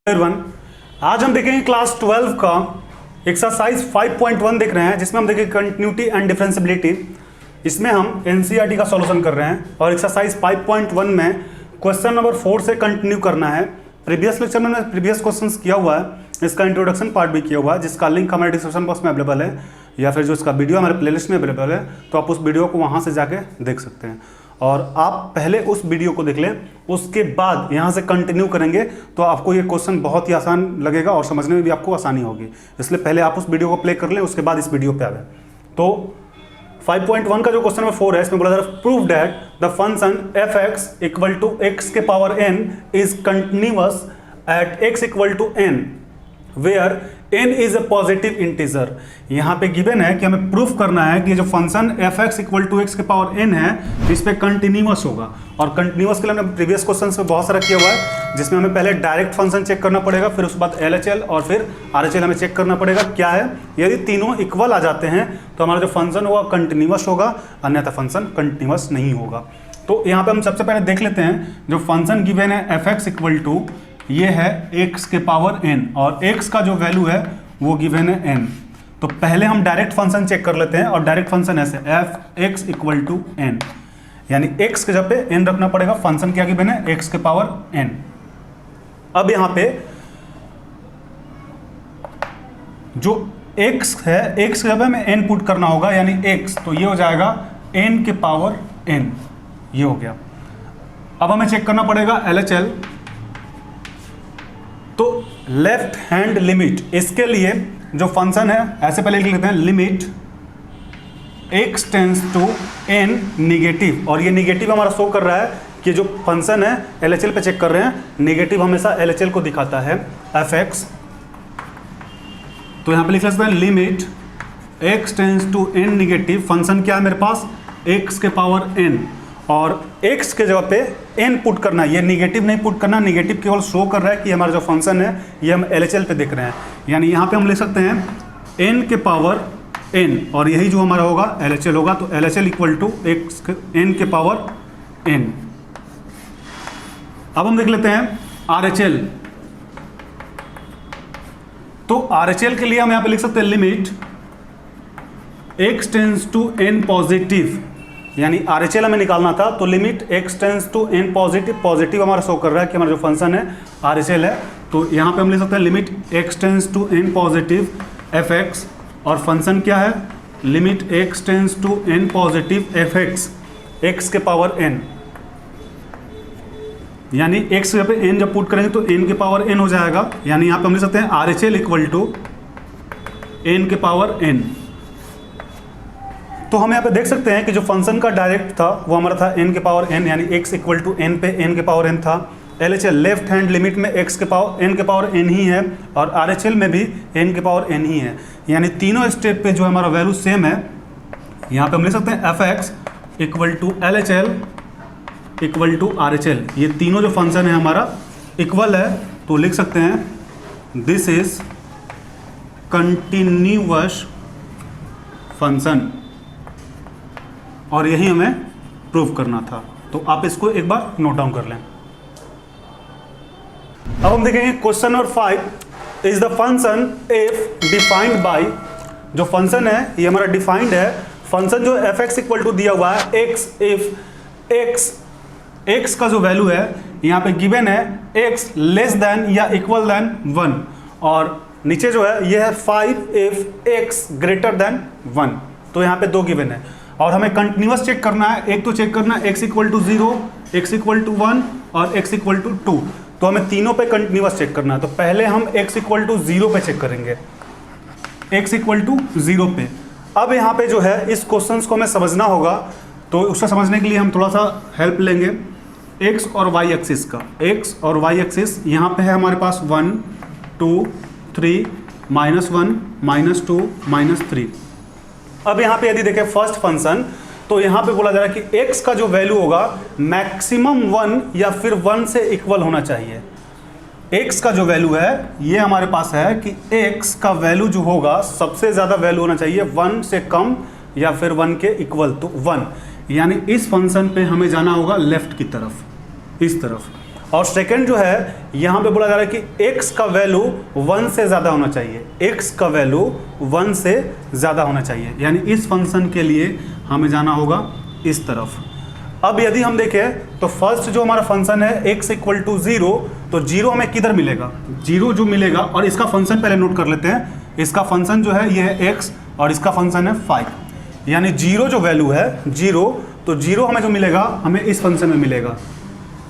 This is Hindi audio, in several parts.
एवरीवन, आज हम देखेंगे क्लास 12 का एक्सरसाइज 5.1 देख रहे हैं, जिसमें हम देखेंगे कंटिन्यूटी एंड डिफरेंशियबिलिटी। इसमें हम एनसीईआरटी का सॉल्यूशन कर रहे हैं और एक्सरसाइज 5.1 में क्वेश्चन नंबर 4 से कंटिन्यू करना है। प्रीवियस लेक्चर में प्रीवियस क्वेश्चंस किया हुआ है, इसका इंट्रोडक्शन पार्ट भी किया हुआ है, जिसका लिंक हमारे डिस्क्रिप्शन बॉक्स में अवेलेबल है, या फिर जो इसका वीडियो हमारे प्लेलिस्ट में अवेलेबल है, तो आप उस वीडियो को वहाँ से जाके देख सकते हैं। और आप पहले उस वीडियो को देख लें, उसके बाद यहाँ से कंटिन्यू करेंगे तो आपको ये क्वेश्चन बहुत ही आसान लगेगा और समझने में भी आपको आसानी होगी। इसलिए पहले आप उस वीडियो को प्ले कर लें, उसके बाद इस वीडियो पे आ गए। तो 5.1 का जो क्वेश्चन नंबर 4 है, इसमें बोला जा रहा है prove that the function f(x) equal to x के power n is continuous at x equal to n where n is a positive integer. यहाँ पे गिवन है कि हमें प्रूफ करना है कि जो function f(x) equal to x के पावर n है, इस पे कंटिन्यूअस होगा। और कंटिन्यूअस के लिए हमने प्रीवियस क्वेश्चंस में बहुत सारा किया हुआ है, जिसमें हमें पहले डायरेक्ट फंक्शन चेक करना पड़ेगा, फिर उसके बाद LHL और फिर RHL हमें चेक करना पड़ेगा क्या है। यदि तीनों इक्वल आ जाते हैं तो हमारा जो फंक्शन होगा कंटिन्यूअस होगा, अन्यथा फंक्शन कंटिन्यूअस नहीं होगा। तो यहाँ पे हम सबसे पहले देख लेते हैं, जो फंक्शन गिवन है f(x) इक्वल टू ये है x के पावर n, और x का जो वैल्यू है वो गिवन है n। तो पहले हम डायरेक्ट फंक्शन चेक कर लेते हैं, और डायरेक्ट फंक्शन ऐसे f(x) इक्वल टू n, यानी x के जगह पे n रखना पड़ेगा। फंक्शन क्या गिवन है, x के पावर n। अब यहाँ पे जो x है, x के जगह पे हमें n पुट करना होगा, यानी x, तो ये हो जाएगा n के पावर n, ये हो गया। अब हमें चेक करना पड़ेगा LHL। तो लेफ्ट हैंड लिमिट, इसके लिए जो फंक्शन है ऐसे पहले लिख लेते हैं, limit x tends to n negative, और ये निगेटिव हमारा शो कर रहा है कि जो फंक्शन है LHL पे चेक कर रहे हैं, निगेटिव हमेशा LHL को दिखाता है f(x). तो यहाँ पे लिख सकते हैं limit x tends to n negative, function क्या है मेरे पास, x के पावर n, और x के जगह पे n पुट करना है, ये निगेटिव नहीं पुट करना, निगेटिव केवल शो कर रहा है कि हमारा जो फंक्शन है ये हम LHL पे देख रहे हैं। यानी यहाँ पे हम लिख सकते हैं n के पावर n, और यही जो हमारा होगा LHL होगा। तो LHL इक्वल टू n के पावर n। अब हम देख लेते हैं RHL। तो RHL के लिए हम यहाँ पे लिख सकते हैं limit x tends to n positive, यानी RHL हमें निकालना था, तो limit x tends to n positive, positive हमारा शो कर रहा है कि हमारा जो फंक्शन है RHL है। तो यहाँ पे हम ले सकते हैं limit x tends to n positive f(x), और फंक्शन क्या है, limit x tends to n positive f(x), x के पावर n, यानी x पे n जब पुट करेंगे तो n के पावर n हो जाएगा। यानी यहाँ पे हम ले सकते हैं RHL इक्वल टू n के पावर n। तो हम यहाँ पे देख सकते हैं कि जो फंक्शन का डायरेक्ट था वो हमारा था n के पावर n, यानी x इक्वल टू n पे n के पावर n था। LHL लेफ्ट हैंड लिमिट में x के पावर n के पावर n ही है, और RHL में भी n के पावर n ही है, यानी तीनों स्टेप पे जो हमारा वैल्यू सेम है। यहाँ पे हम लिख सकते हैं f(x) equal to LHL equal to RHL, ये तीनों जो फंक्शन है हमारा इक्वल है, तो लिख सकते हैं दिस इज कंटिन्यूअस फंक्शन, और यही हमें प्रूव करना था। तो आप इसको एक बार नोट डाउन कर लें। अब हम देखेंगे question number 5 is the function f defined by, जो फंक्शन है ये हमारा डिफाइंड है। फंक्शन जो f(x) इक्वल टू दिया हुआ है x, इफ x का जो वैल्यू है यहाँ पे गिवन है x लेस देन या इक्वल देन 1, और नीचे जो है ये है 5 इफ x ग्रेटर देन 1। तो यहाँ पे दो गिवन है, और हमें कंटिन्यूअस चेक करना है। एक तो चेक करना है x equal to 0, x equal to 1 और x इक्वल टू 2, तो हमें तीनों पे कंटिन्यूअस चेक करना है। तो पहले हम x इक्वल टू 0 पे चेक करेंगे, x इक्वल टू 0 पे। अब यहाँ पे जो है इस क्वेश्चन को हमें समझना होगा, तो उसको समझने के लिए हम थोड़ा सा हेल्प लेंगे x और y एक्सिस का। x और y एक्सिस यहाँ पे है हमारे पास 1 2 3 -1 -2 -3। अब यहाँ पे यदि देखें फर्स्ट फंक्शन, तो यहाँ पे बोला जा रहा है कि x का जो वैल्यू होगा मैक्सिमम 1 या फिर 1 से इक्वल होना चाहिए। x का जो वैल्यू है ये हमारे पास है कि x का वैल्यू जो होगा सबसे ज़्यादा वैल्यू होना चाहिए 1 से कम या फिर 1 के इक्वल, तो 1, यानी इस फंक्शन पे हमें जाना होगा लेफ्ट की तरफ, इस तरफ। और सेकंड जो है यहाँ पे बोला जा रहा है कि x का वैल्यू 1 से ज़्यादा होना चाहिए, x का वैल्यू 1 से ज़्यादा होना चाहिए, यानी इस फंक्शन के लिए हमें जाना होगा इस तरफ। अब यदि हम देखें तो फर्स्ट जो हमारा फंक्शन है x इक्वल टू 0, तो 0 हमें किधर मिलेगा, 0 जो मिलेगा, और इसका फंक्शन पहले नोट कर लेते हैं। इसका फंक्शन जो है ये है x और इसका फंक्शन है 5, यानी 0 जो वैल्यू है 0, तो 0 हमें जो मिलेगा हमें इस फंक्शन में मिलेगा।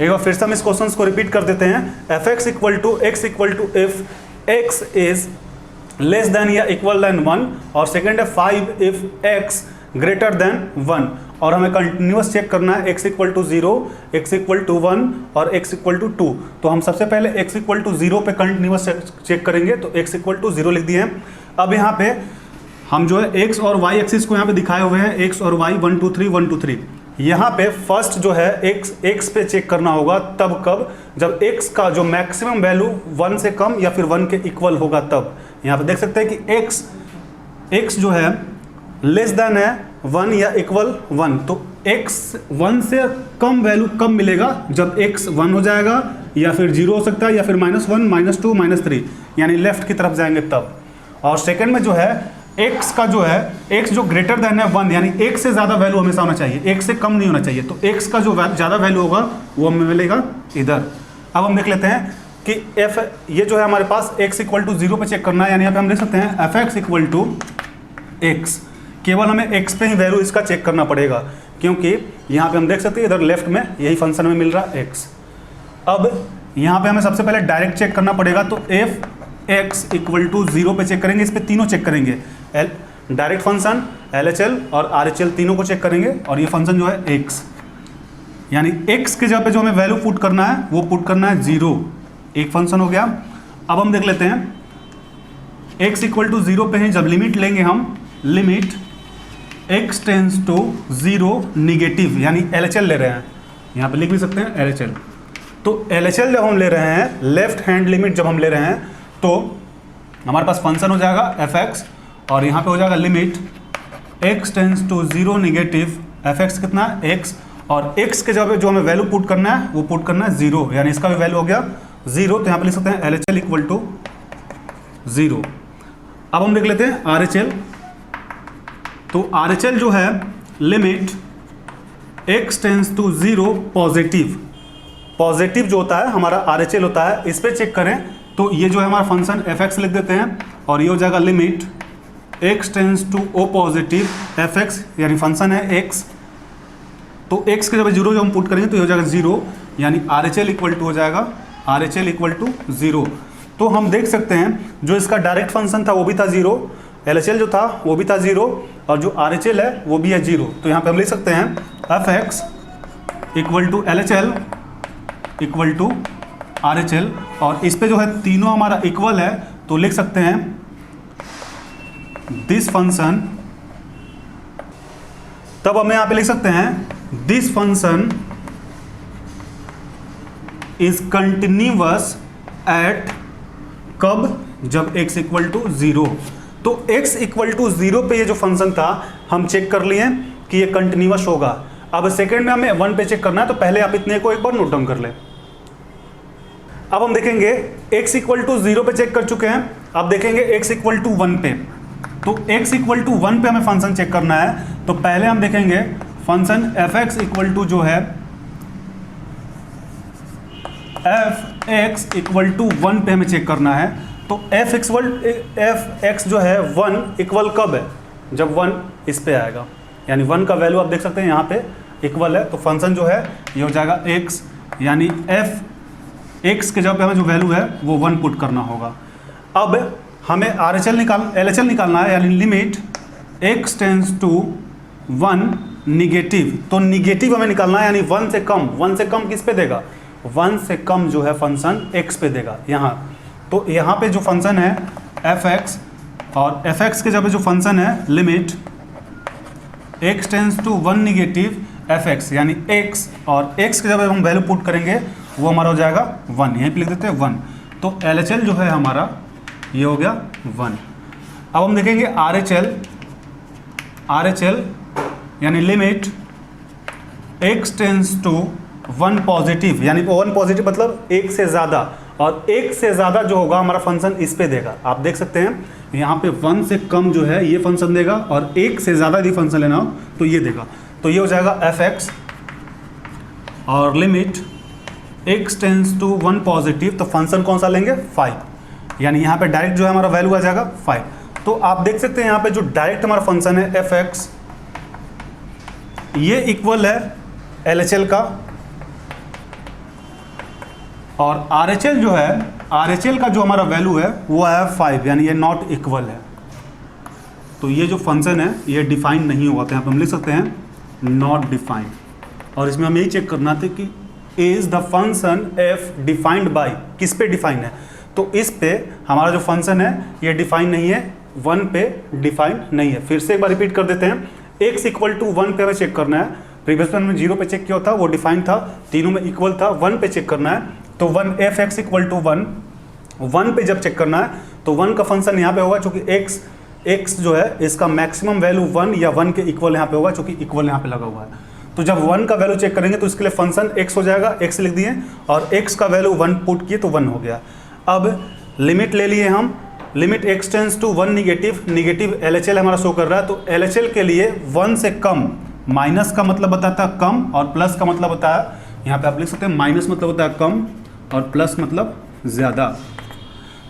एक बार फिर से हम इस क्वेश्चन को रिपीट कर देते हैं। F x equal to if x is less than या इक्वल देन 1, और सेकेंड है 5 इफ एक्स ग्रेटर देन 1, और हमें कंटिन्यूस चेक करना है x equal to 0, x equal to 1 और x इक्वल टू 2। तो हम सबसे पहले x इक्वल टू 0 पे कंटिन्यूस चेक करेंगे, तो x इक्वल टू 0 लिख दिए हैं। अब यहाँ पे हम जो है x और y एक्सिस को यहाँ पे दिखाए हुए हैं, x और y 1 2 3 1 2 3। यहाँ पे फर्स्ट जो है x पे चेक करना होगा तब कब, जब x का जो मैक्सिमम वैल्यू 1 से कम या फिर 1 के इक्वल होगा तब। यहाँ पे देख सकते हैं कि x जो है लेस देन है 1 या इक्वल 1, तो x 1 से कम वैल्यू कब मिलेगा, जब x 1 हो जाएगा या फिर 0 हो सकता है या फिर -1 -2 -3, यानी लेफ्ट की तरफ जाएंगे तब। और सेकंड में जो है x का जो है x जो ग्रेटर देन है 1, यानी 1 से ज़्यादा वैल्यू हमेशा होना चाहिए, 1 से कम नहीं होना चाहिए, तो x का जो ज़्यादा वैल्यू होगा वो हमें मिलेगा इधर। अब हम देख लेते हैं कि f ये जो है हमारे पास x इक्वल टू 0 पे चेक करना है, यानी यहाँ पे हम देख सकते हैं f x equal to x, केवल हमें x पे ही वैल्यू इसका चेक करना पड़ेगा, क्योंकि यहाँ पे हम देख सकते हैं इधर लेफ्ट में यही फंक्शन में मिल रहा है x। अब यहाँ पे हमें सबसे पहले डायरेक्ट चेक करना पड़ेगा, तो एफ एक्स इक्वल टू 0 पे चेक करेंगे, इस पे तीनों चेक करेंगे, डायरेक्ट फंक्शन, LHL और RHL तीनों को चेक करेंगे, और ये फंक्शन जो है x, यानी x के जगह पे जो हमें वैल्यू पुट करना है वो पुट करना है 0, एक फंक्शन हो गया। अब हम देख लेते हैं x इक्वल टू 0 पे ही जब लिमिट लेंगे हम, limit x tends to 0 negative, यानी LHL ले रहे हैं, यहाँ पे लिख भी सकते हैं LHL। तो LHL जब हम ले रहे हैं, लेफ्ट हैंड लिमिट जब हम ले रहे हैं, तो हमारे पास फंक्शन हो जाएगा एफ एक्स, और यहाँ पे हो जाएगा limit x tends to 0 negative f x कितना है x, और x के जगह पे जो हमें वैल्यू पुट करना है वो पुट करना है 0, यानी इसका भी वैल्यू हो गया 0, तो यहाँ पे लिख सकते हैं LHL इक्वल टू 0। अब हम देख लेते हैं RHL, तो RHL जो है limit x tends to 0 positive, positive जो होता है हमारा RHL होता है, इस पर चेक करें तो ये जो है हमारा फंक्शन एफ एक्स लिख देते हैं, और ये हो जाएगा limit x tends to o positive f x, यानी फंक्शन है x, तो x के जब 0 जो हम पुट करेंगे तो ये हो जाएगा 0, यानी RHL इक्वल टू हो जाएगा RHL इक्वल टू 0। तो हम देख सकते हैं जो इसका डायरेक्ट फंक्शन था वो भी था 0, LHL जो था वो भी था 0, और जो RHL है वो भी है 0। तो यहाँ पे हम लिख सकते हैं f x equal to LHL equal to RHL, और इस पे जो है तीनों हमारा इक्वल है, तो लिख सकते हैं दिस फंक्शन, तब हम यहाँ पे लिख सकते हैं this function is continuous eight कब, जब x इक्वल टू 0। तो x इक्वल टू 0 पे ये जो फंक्शन था हम चेक कर लिए कि ये कंटिन्यूअस होगा। अब सेकेंड में हमें 1 पे चेक करना है, तो पहले आप इतने को एक बार नोट डाउन कर लें। अब हम देखेंगे x इक्वल टू 0 पे चेक कर चुके हैं, अब देखेंगे x इक्वल टू 1 पे, तो x इक्वल टू 1 पे हमें फंक्शन चेक करना है, तो पहले हम देखेंगे function f x equal to जो है एफ एक्स इक्वल टू 1 पे हमें चेक करना है, तो एफ एक्स जो है 1 इक्वल कब है, जब 1 इस पे आएगा, यानी 1 का वैल्यू आप देख सकते हैं यहाँ पे इक्वल है, तो फंक्शन जो है ये हो जाएगा x, यानी एफ x के जगह पे हमें जो वैल्यू है वो 1 पुट करना होगा। अब हमें LHL निकालना है, यानी limit x tends to 1 negative, तो निगेटिव हमें निकालना है, यानी 1 से कम किस पे देगा, 1 से कम जो है फंक्शन x पे देगा यहाँ। तो यहाँ पे जो फंक्शन है एफ एक्स, और एफ एक्स के जगह पे जो फंक्शन है limit x tends to 1 negative f x, यानी x, और x के जगह हम वैल्यू पुट करेंगे वो हमारा हो जाएगा 1, यहीं पे लिख देते हैं 1। तो LHL जो है हमारा ये हो गया 1। अब हम देखेंगे RHL, यानी limit x tends to one positive, यानी वन पॉजिटिव मतलब एक से ज़्यादा, और एक से ज़्यादा जो होगा हमारा फंक्शन इस पे देगा। आप देख सकते हैं यहाँ पे वन से कम जो है ये फंक्शन देगा, और एक से ज़्यादा यदि फंक्शन लेना हो तो ये देगा। तो ये हो जाएगा f(x) और limit x tends to one positive, तो फंक्शन कौन सा लेंगे 5, यानी यहाँ पे डायरेक्ट जो है हमारा वैल्यू आ जाएगा 5। तो आप देख सकते हैं यहाँ पे जो डायरेक्ट हमारा फंक्शन है f(x) ये इक्वल है LHL का, और RHL जो है, RHL का जो हमारा वैल्यू है वो है 5, यानी ये नॉट इक्वल है। तो ये जो फंक्शन है ये डिफाइन नहीं हुआ, तो यहाँ पे हम लिख सकते हैं नॉट डिफाइंड। और इसमें हमें यही चेक करना था कि is the function f defined by, किस पे डिफाइन है, तो इस पे हमारा जो फंक्शन है ये डिफाइन नहीं है, 1 पे डिफाइन नहीं है। फिर से एक बार रिपीट कर देते हैं, x इक्वल टू 1 पे हमें चेक करना है, प्रीवियस वन में 0 पे चेक किया था, वो डिफाइन था, तीनों में इक्वल था, 1 पे चेक करना है, तो 1 f(x) इक्वल टू 1 पे जब चेक करना है तो 1 का फंक्शन यहाँ पे होगा, चूंकि x जो है इसका मैक्सिमम वैल्यू 1 या 1 के इक्वल यहाँ पे होगा, चूंकि इक्वल यहाँ पे लगा हुआ है। तो जब 1 का वैल्यू चेक करेंगे तो इसके लिए फंक्शन x हो जाएगा, x लिख दिए, और x का वैल्यू 1 पुट किए तो 1 हो गया। अब लिमिट ले लिए हम, limit x tends to 1 negative LHL हमारा शो कर रहा है, तो LHL के लिए 1 से कम, माइनस का मतलब बताता है कम, और प्लस का मतलब होता है, यहाँ पे आप लिख सकते हैं माइनस मतलब होता है कम और प्लस मतलब ज़्यादा।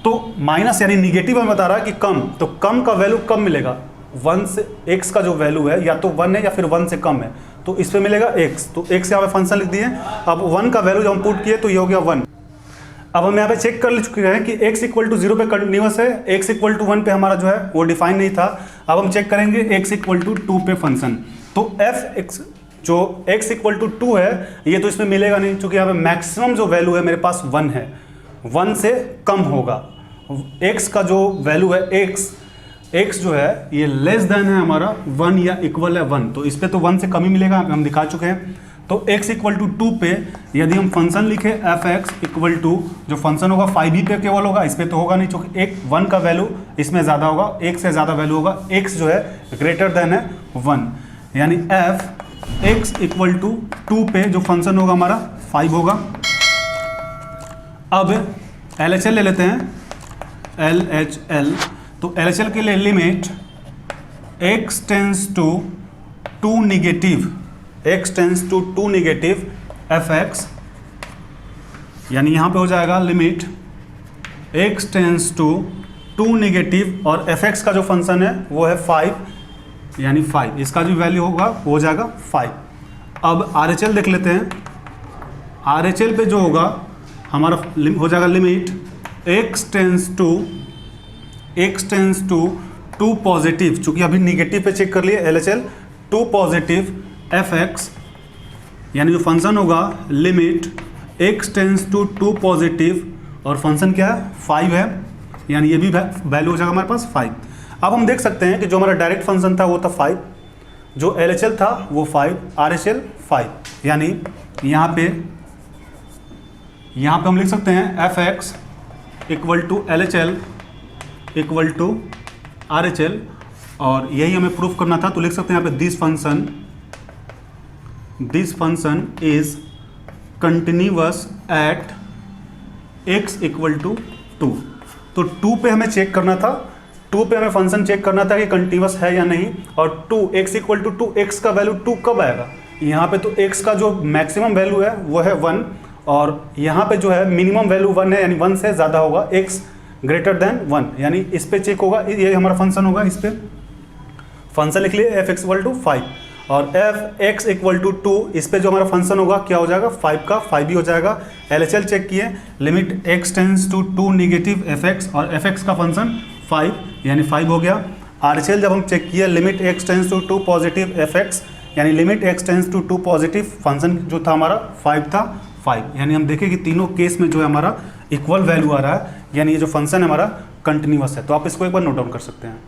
तो माइनस यानी निगेटिव हमें बता रहा है कि कम, तो कम का वैल्यू कम मिलेगा, 1 से x का जो वैल्यू है या तो 1 है या फिर 1 से कम है, तो इस पे मिलेगा x, तो x यहाँ पे फंक्शन लिख दिए। अब 1 का वैल्यू जब हम पुट किए तो ये हो गया 1। अब हम यहाँ पे चेक कर चुके हैं कि x इक्वल टू 0 पे कंटिन्यूस है, x इक्वल टू 1 पे हमारा जो है वो डिफाइन नहीं था। अब हम चेक करेंगे x इक्वल टू 2 पे फंक्शन, तो f(x) जो x इक्वल टू 2 है ये तो इसमें मिलेगा नहीं, क्योंकि यहाँ पे मैक्सिमम जो वैल्यू है मेरे पास 1 है, 1 से कम होगा। x का जो वैल्यू है x जो है ये लेस देन है हमारा 1 या इक्वल है 1, तो इस पे तो 1 से कम ही मिलेगा, यहाँ पे हम दिखा चुके हैं। तो x इक्वल टू 2 पे यदि हम फंक्शन लिखे f(x) इक्वल टू, जो फंक्शन होगा 5 ही पे केवल होगा, इस पे तो होगा नहीं, क्योंकि 1 का वैल्यू इसमें ज़्यादा होगा, 1 से ज़्यादा वैल्यू होगा, x जो है ग्रेटर देन है 1, यानी f(x) इक्वल टू 2 पे जो फंक्शन होगा हमारा 5 होगा। अब LHL ले लेते हैं, LHL, तो LHL के लिए limit x tends to 2 negative, x tends to 2 negative f(x), यानी यहाँ पे हो जाएगा limit x tends to 2 negative, और f(x) का जो फंक्शन है वो है 5, यानी 5, इसका जो वैल्यू होगा वो हो जाएगा 5। अब RHL देख लेते हैं, RHL पे जो होगा हमारा हो जाएगा limit x tends to 2 positive, चूँकि अभी निगेटिव पे चेक कर लिए LHL, 2 पॉजिटिव f(x), यानी जो फंक्शन होगा limit x tends to 2 positive, और फंक्शन क्या है 5 है, यानी ये भी वैल्यू हो जाएगा हमारे पास 5। अब हम देख सकते हैं कि जो हमारा डायरेक्ट फंक्शन था वो था 5, जो LHL था वो 5, RHL 5, यानी यहाँ पे हम लिख सकते हैं f(x) equal to LHL equal to RHL, और यही हमें प्रूफ करना था, तो लिख सकते हैं यहाँ पे this function is continuous at x equal to 2। तो 2 पे हमें चेक करना था, 2 पे हमें फंक्शन चेक करना था कि कंटिन्यूअस है या नहीं, और 2x इक्वल टू 2, x का वैल्यू 2 कब आएगा, यहाँ पे तो x का जो मैक्सिमम वैल्यू है वो है 1, और यहाँ पे जो है मिनिमम वैल्यू 1 है, यानी 1 से ज़्यादा होगा, x ग्रेटर देन 1, यानी इस पे चेक होगा, ये हमारा फंक्शन होगा, इस पे फंक्शन लिख लिए f(x) इक्वल टू 5, और f(x) इक्वल टू 2, इस पे जो हमारा फंक्शन होगा क्या हो जाएगा 5 का 5 ही हो जाएगा। LHL चेक किए, limit x tends to 2 negative f(x), और f(x) का फंक्शन 5, यानी 5 हो गया। RHL जब हम चेक किए, limit x tends to 2 positive f(x), यानी limit x tends to 2 positive, function जो था हमारा 5 था 5, यानी हम देखें कि तीनों केस में जो है हमारा इक्वल वैल्यू आ रहा है, यानी ये जो फंक्शन है हमारा कंटिन्यूअस है। तो आप इसको एक बार नोट डाउन कर सकते हैं।